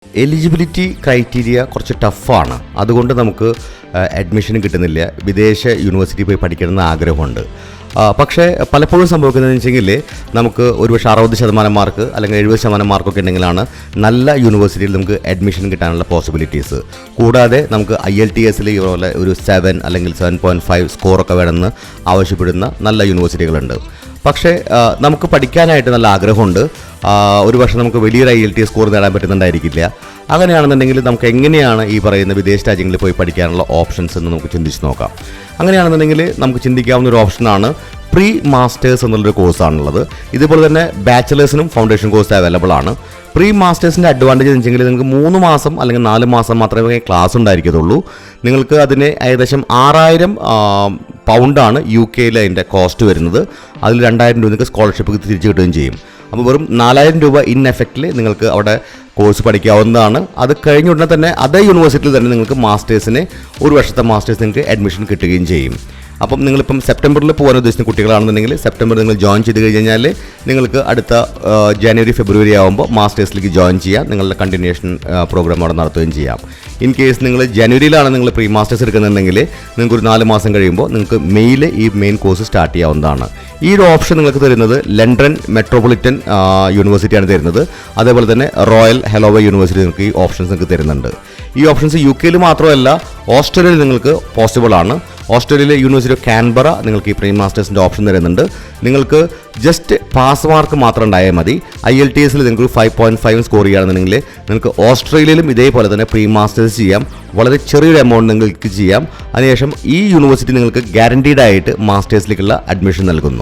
Eligibility criteria കുറച്ച് ടഫാണ്. അതുകൊണ്ട് നമുക്ക് അഡ്മിഷൻ കിട്ടുന്നില്ല. വിദേശ യൂണിവേഴ്സിറ്റി പോയി പഠിക്കണമെന്ന് ആഗ്രഹമുണ്ട്. പക്ഷേ പലപ്പോഴും സംഭവിക്കുന്നതെന്ന് വെച്ചെങ്കിൽ നമുക്ക് ഒരുപക്ഷെ 60% മാർക്ക് അല്ലെങ്കിൽ 70% മാർക്കൊക്കെ ഉണ്ടെങ്കിലാണ് നല്ല യൂണിവേഴ്സിറ്റിയിൽ നമുക്ക് അഡ്മിഷൻ കിട്ടാനുള്ള പോസിബിലിറ്റീസ്. കൂടാതെ നമുക്ക് IELTS ഇതുപോലെ ഒരു 7 അല്ലെങ്കിൽ 7.5 സ്കോറൊക്കെ വേണമെന്ന് ആവശ്യപ്പെടുന്ന നല്ല യൂണിവേഴ്സിറ്റികളുണ്ട്. പക്ഷേ നമുക്ക് പഠിക്കാനായിട്ട് നല്ല ആഗ്രഹമുണ്ട്. ഒരുപക്ഷെ നമുക്ക് വലിയൊരു IELTS സ്കോർ നേടാൻ പറ്റുന്നുണ്ടായിരിക്കില്ല. അങ്ങനെയാണെന്നുണ്ടെങ്കിൽ നമുക്ക് എങ്ങനെയാണ് ഈ പറയുന്ന വിദേശ രാജ്യങ്ങളിൽ പോയി പഠിക്കാനുള്ള ഓപ്ഷൻസ് എന്ന് നമുക്ക് ചിന്തിച്ച് നോക്കാം. അങ്ങനെയാണെന്നുണ്ടെങ്കിൽ നമുക്ക് ചിന്തിക്കാവുന്ന ഒരു ഓപ്ഷനാണ് പ്രീ മാസ്റ്റേഴ്സ് എന്നുള്ളൊരു കോഴ്സാണുള്ളത്. ഇതുപോലെ തന്നെ ബാച്ചിലേഴ്സിനും ഫൗണ്ടേഷൻ കോഴ്സ് അവൈലബിൾ ആണ്. പ്രീ മാസ്റ്റേഴ്സിൻ്റെ അഡ്വാൻറ്റേജ് എന്ന് വെച്ചെങ്കിൽ നിങ്ങൾക്ക് 3 മാസം അല്ലെങ്കിൽ 4 മാസം മാത്രമേ ക്ലാസ് ഉണ്ടായിരിക്കത്തുള്ളൂ. നിങ്ങൾക്ക് അതിന് ഏകദേശം 6000 പൗണ്ടാണ് UK അതിൻ്റെ കോസ്റ്റ് വരുന്നത്. അതിൽ 2000 രൂപ നിങ്ങൾക്ക് സ്കോളർഷിപ്പ് തിരിച്ചു കിട്ടുകയും ചെയ്യും. അപ്പോൾ വെറും 4000 രൂപ ഇൻ എഫക്റ്റിൽ നിങ്ങൾക്ക് അവിടെ കോഴ്സ് പഠിക്കാവുന്നതാണ്. അത് കഴിഞ്ഞ ഉടനെ തന്നെ അതേ യൂണിവേഴ്സിറ്റിയിൽ തന്നെ നിങ്ങൾക്ക് മാസ്റ്റേഴ്സിന് ഒരു വർഷത്തെ മാസ്റ്റേഴ്സ് നിങ്ങൾക്ക് അഡ്മിഷൻ കിട്ടുകയും ചെയ്യും. അപ്പം നിങ്ങളിപ്പം സെപ്റ്റംബറിൽ പോകാൻ ഉദ്ദേശിക്കുന്ന കുട്ടികളാണെന്നുണ്ടെങ്കിൽ സെപ്റ്റംബറിൽ നിങ്ങൾ ജോയിൻ ചെയ്ത് കഴിഞ്ഞാൽ നിങ്ങൾക്ക് അടുത്ത ജനുവരി ഫെബ്രുവരി ആകുമ്പോൾ മാസ്റ്റേഴ്സിലേക്ക് ജോയിൻ ചെയ്യാം. നിങ്ങളുടെ കണ്ടിന്യൂഷൻ പ്രോഗ്രാം അവിടെ നടത്തുകയും ചെയ്യാം. ഇൻ കേസ് നിങ്ങൾ ജനുവരിയിലാണ് നിങ്ങൾ പ്രീ മാസ്റ്റേഴ്സ് എടുക്കുന്നുണ്ടെങ്കിൽ നിങ്ങൾക്ക് ഒരു 4 മാസം കഴിയുമ്പോൾ നിങ്ങൾക്ക് മെയ്യിൽ ഈ മെയിൻ കോഴ്സ് സ്റ്റാർട്ട് ചെയ്യാവുന്നതാണ്. ഈ ഒരു ഓപ്ഷൻ നിങ്ങൾക്ക് തരുന്നത് ലണ്ടൻ മെട്രോപൊളിറ്റൻ യൂണിവേഴ്സിറ്റിയാണ് തരുന്നത്. അതേപോലെ തന്നെ റോയൽ ഹെലോവേ യൂണിവേഴ്സിറ്റി നിങ്ങൾക്ക് ഈ ഓപ്ഷൻസ് നിങ്ങൾക്ക് തരുന്നുണ്ട്. ഈ ഓപ്ഷൻസ് UK മാത്രമല്ല ഓസ്ട്രേലിയയിൽ നിങ്ങൾക്ക് പോസിബിൾ ആണ്. ഓസ്ട്രേലിയയിലെ യൂണിവേഴ്സിറ്റി ഓഫ് കാൻബറ നിങ്ങൾക്ക് ഈ പ്രീ മാസ്റ്റേഴ്സിൻ്റെ ഓപ്ഷൻ തരുന്നുണ്ട്. നിങ്ങൾക്ക് ജസ്റ്റ് പാസ് മാർക്ക് മാത്രം ഉണ്ടായാൽ മതി. IELTS നിങ്ങൾക്ക് 5.5 സ്കോർ ചെയ്യുകയാണെന്നുണ്ടെങ്കിൽ നിങ്ങൾക്ക് ഓസ്ട്രേലിയയിലും ഇതേപോലെ തന്നെ പ്രീ മാസ്റ്റേഴ്സ് ചെയ്യാം. വളരെ ചെറിയൊരു എമൗണ്ട് നിങ്ങൾക്ക് ചെയ്യാം. അതിനുശേഷം ഈ യൂണിവേഴ്സിറ്റി നിങ്ങൾക്ക് ഗ്യാരണ്ടീഡ് ആയിട്ട് മാസ്റ്റേഴ്സിലേക്കുള്ള അഡ്മിഷൻ നൽകുന്നു.